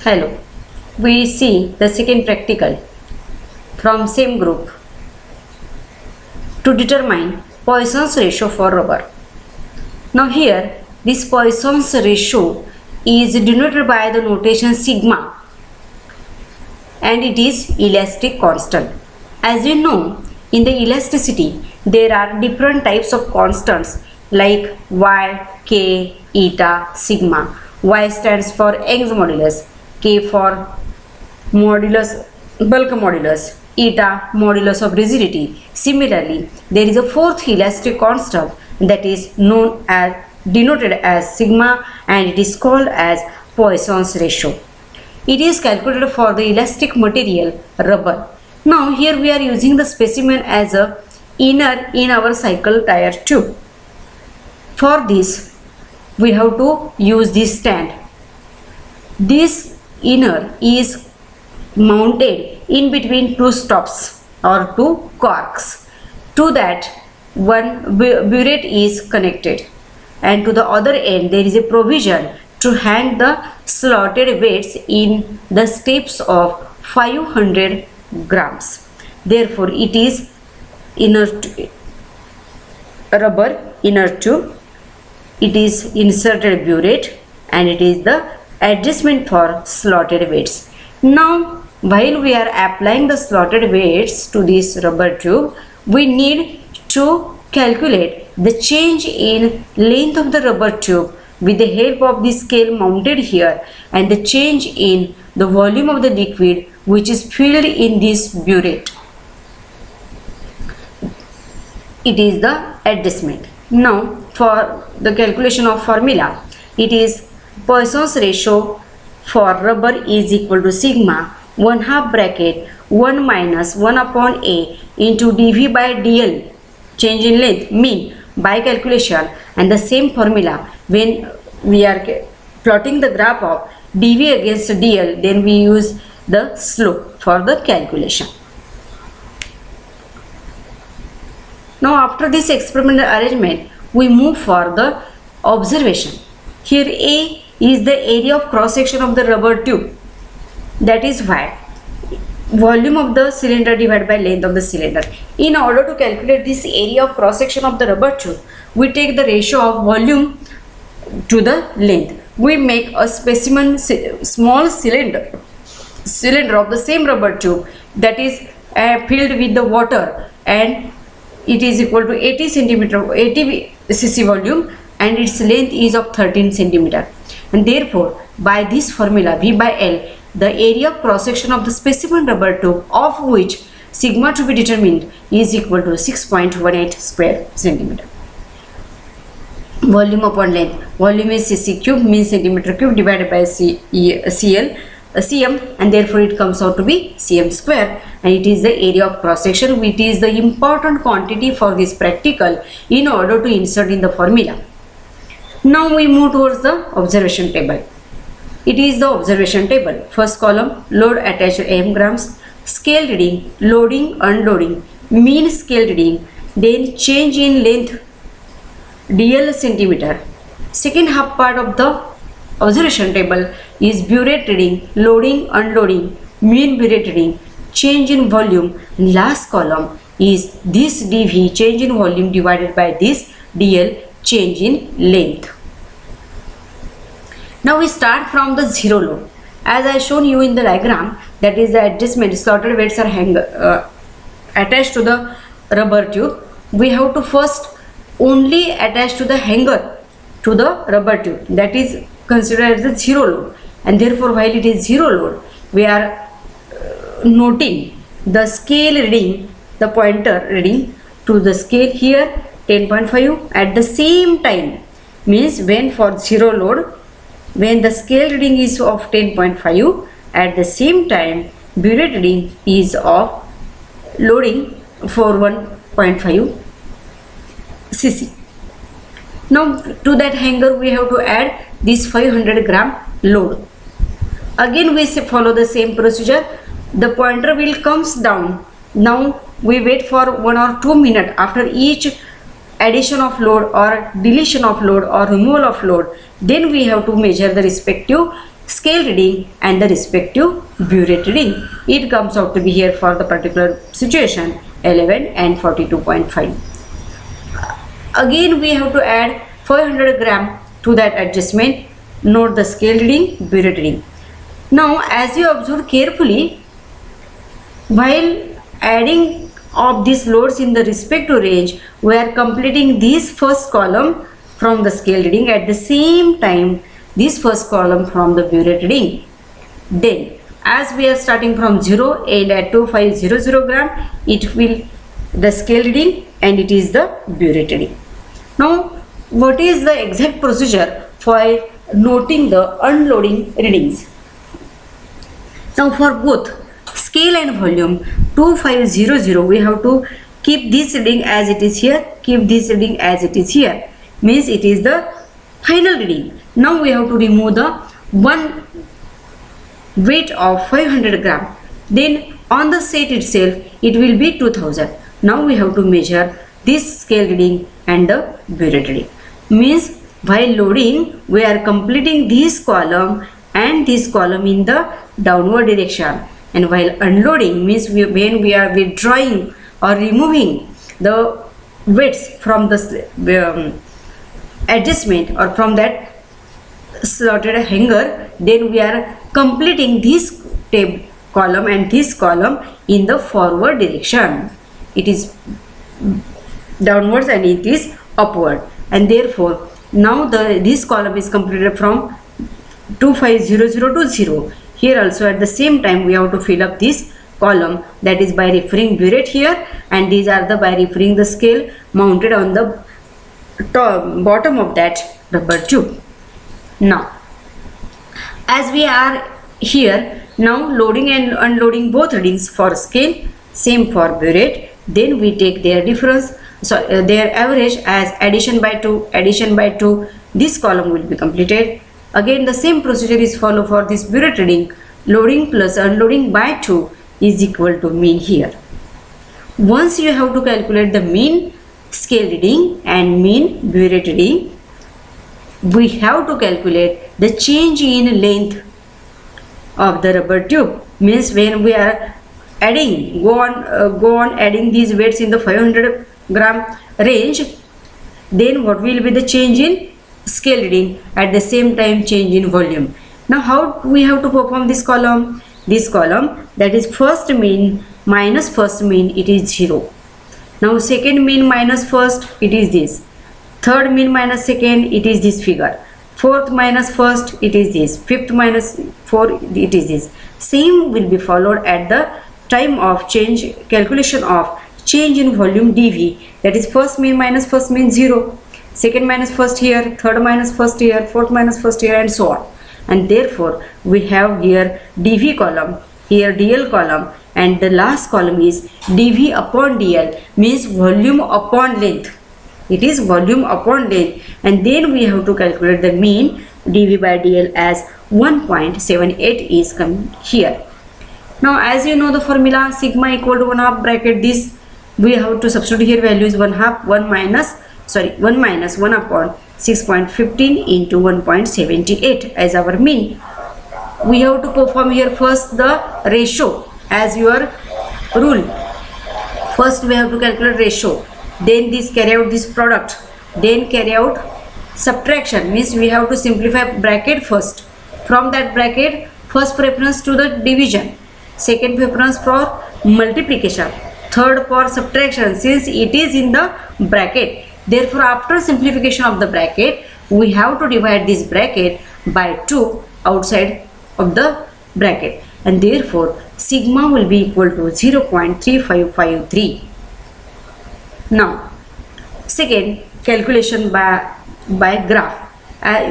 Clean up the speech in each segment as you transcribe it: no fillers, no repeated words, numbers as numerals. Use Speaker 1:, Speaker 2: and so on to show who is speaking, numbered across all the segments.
Speaker 1: Hello, we see the second practical from same group to determine Poisson's ratio for rubber. Now here this Poisson's ratio is denoted by the notation sigma and it is elastic constant. As you know, in the elasticity there are different types of constants like y, k, eta, sigma. Y stands for Young's modulus, K for modulus, bulk modulus, eta modulus of rigidity. Similarly, there is a fourth elastic constant that is known as denoted as sigma and it is called as Poisson's ratio. It is calculated for the elastic material rubber. Now here we are using the specimen as a inner in our cycle tire tube. For this we have to use this stand. This inner is mounted in between two stops or two corks. To that one burette is connected and to the other end there is a provision to hang the slotted weights in the steps of 500 grams. Therefore it is rubber inner tube. It is inserted burette and it is the adjustment for slotted weights. Now while we are applying the slotted weights to this rubber tube, we need to calculate the change in length of the rubber tube with the help of the scale mounted here and the change in the volume of the liquid which is filled in this burette. It is the adjustment. Now for the calculation of formula, it is Poisson's ratio for rubber is equal to sigma 1/2 bracket 1 minus 1 upon A into dV by dl, change in length, mean by calculation, and the same formula when we are plotting the graph of dV against dl, then we use the slope for the calculation. Now after this experimental arrangement, we move for the observation. Here A is the area of cross section of the rubber tube, that is y, volume of the cylinder divided by length of the cylinder. In order to calculate this area of cross section of the rubber tube, we take the ratio of volume to the length. We make a specimen small cylinder of the same rubber tube that is filled with the water and it is equal to 80 cc volume and its length is of 13 centimeter. And therefore by this formula V by L, the area of cross section of the specimen rubber tube of which sigma to be determined is equal to 6.18 square centimeter. Volume upon length, volume is cc cube, means centimeter cube, divided by cm, and therefore it comes out to be cm square, and it is the area of cross section which is the important quantity for this practical in order to insert in the formula. Now we move towards the observation table. It is the observation table. First column, load attached m grams, scale reading, loading, unloading, mean scale reading, then change in length dl centimeter. Second half part of the observation table is burette reading, loading, unloading, mean burette reading, change in volume, and last column is this dV, change in volume, divided by this dl, change in length. Now we start from the zero load. As I shown you in the diagram, that is the adjustment, slotted weights are attached to the rubber tube. We have to first only attach to the hanger to the rubber tube, that is considered as the zero load, and therefore while it is zero load, we are noting the scale reading, the pointer reading to the scale here 10.5 at the same time, means when for zero load, when the scale reading is of 10.5, at the same time burette reading is of loading for 1.5 cc. Now to that hanger we have to add this 500 gram load. Again we follow the same procedure. The pointer will comes down. Now we wait for 1 or 2 minutes after each addition of load or deletion of load or removal of load, then we have to measure the respective scale reading and the respective burette reading. It comes out to be here for the particular situation 11 and 42.5. Again we have to add 500 gram to that adjustment. Note the scale reading, burette reading. Now as you observe carefully, while adding of these loads in the respective range, we are completing this first column from the scale reading, at the same time this first column from the burette reading. Then as we are starting from 0, end at 2500 gram, it will the scale reading and it is the burette reading. Now what is the exact procedure for noting the unloading readings? Now for both scale and volume 2500, we have to keep this reading as it is here, keep this reading as it is here, means it is the final reading. Now we have to remove the one weight of 500 gram, then on the set itself it will be 2000. Now we have to measure this scale reading and the burette reading, means while loading we are completing this column and this column in the downward direction, and while unloading means when we are withdrawing or removing the weights from the adjustment or from that slotted hanger, then we are completing this column and this column in the forward direction. It is downwards and it is upward, and therefore now this column is completed from 2500 to 0. Here also at the same time we have to fill up this column, that is by referring burette here, and these are the by referring the scale mounted on the bottom of that rubber tube. Now as we are here now loading and unloading both readings for scale, same for burette, then we take their difference, so their average as addition by 2, this column will be completed. Again the same procedure is followed for this burette reading, loading plus unloading by 2 is equal to mean here. Once you have to calculate the mean scale reading and mean burette reading, we have to calculate the change in length of the rubber tube, means when we are adding, go on adding these weights in the 500 gram range, then what will be the change in scale reading, at the same time change in volume. Now how we have to perform this column? This column, that is first mean minus first mean, it is 0. Now second mean minus first, it is this. Third mean minus second, it is this figure. Fourth minus first, it is this. Fifth minus 4, it is this. Same will be followed at the time of change, calculation of change in volume dV, that is first mean minus first mean 0, second minus first here, third minus first here, fourth minus first here, and so on. And therefore we have here dV column, here dl column, and the last column is dV upon dl, means volume upon length. It is volume upon length, and then we have to calculate the mean dV by dl as 1.78 is coming here. Now as you know the formula, sigma equal to 1/2 bracket this, we have to substitute here values 1/2, 1 minus 1 upon 6.15 into 1.78 as our mean. We have to perform here first the ratio as your rule. First we have to calculate ratio, then this carry out this product, then carry out subtraction, means we have to simplify bracket first. From that bracket, first preference to the division, second preference for multiplication, third for subtraction, since it is in the bracket. Therefore after simplification of the bracket, we have to divide this bracket by 2 outside of the bracket, and therefore sigma will be equal to 0.3553. Now second, calculation by graph.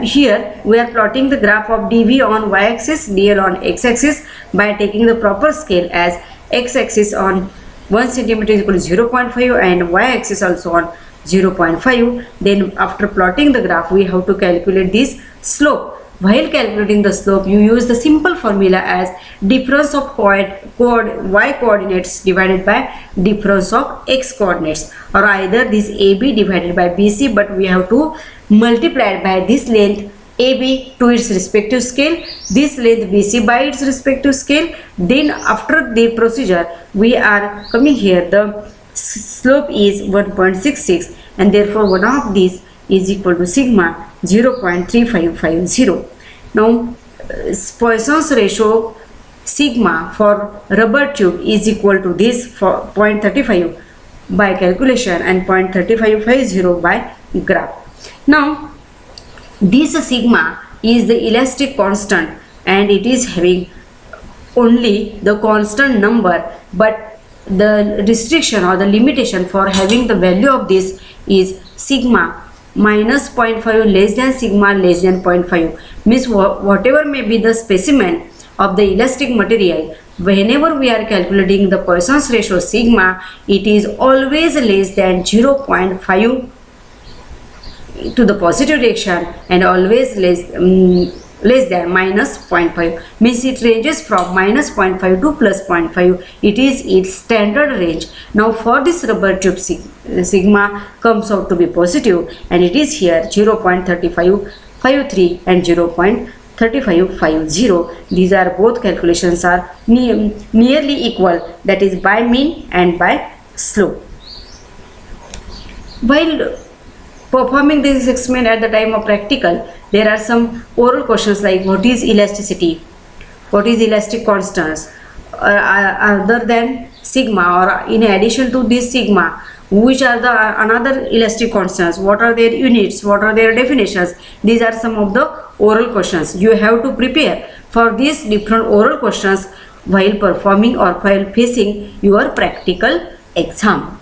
Speaker 1: Here we are plotting the graph of dV on y-axis, dl on x-axis by taking the proper scale as x-axis on 1 cm is equal to 0.5 and y-axis also on 0.5. Then after plotting the graph, we have to calculate this slope. While calculating the slope, you use the simple formula as difference of y coordinates divided by difference of x coordinates, or either this AB divided by BC, but we have to multiply it by this length AB to its respective scale, this length BC by its respective scale. Then after the procedure we are coming here, the slope is 1.66 and therefore one of these is equal to sigma 0.3550. Now Poisson's ratio sigma for rubber tube is equal to this for 0.35 by calculation and 0.3550 by graph. Now this sigma is the elastic constant and it is having only the constant number, but the restriction or the limitation for having the value of this is sigma minus 0.5 less than sigma less than 0.5. Means whatever may be the specimen of the elastic material, whenever we are calculating the Poisson's ratio sigma, it is always less than 0.5 to the positive direction and always less than minus 0.5. Means it ranges from minus 0.5 to plus 0.5. It is its standard range. Now for this rubber tube sigma comes out to be positive and it is here 0.3553 and 0.3550. These are both calculations are nearly equal, that is by mean and by slope. While performing this experiment at the time of practical, there are some oral questions like what is elasticity, what is elastic constants, other than sigma or in addition to this sigma, which are the another elastic constants, what are their units, what are their definitions. These are some of the oral questions. You have to prepare for these different oral questions while performing or while facing your practical exam.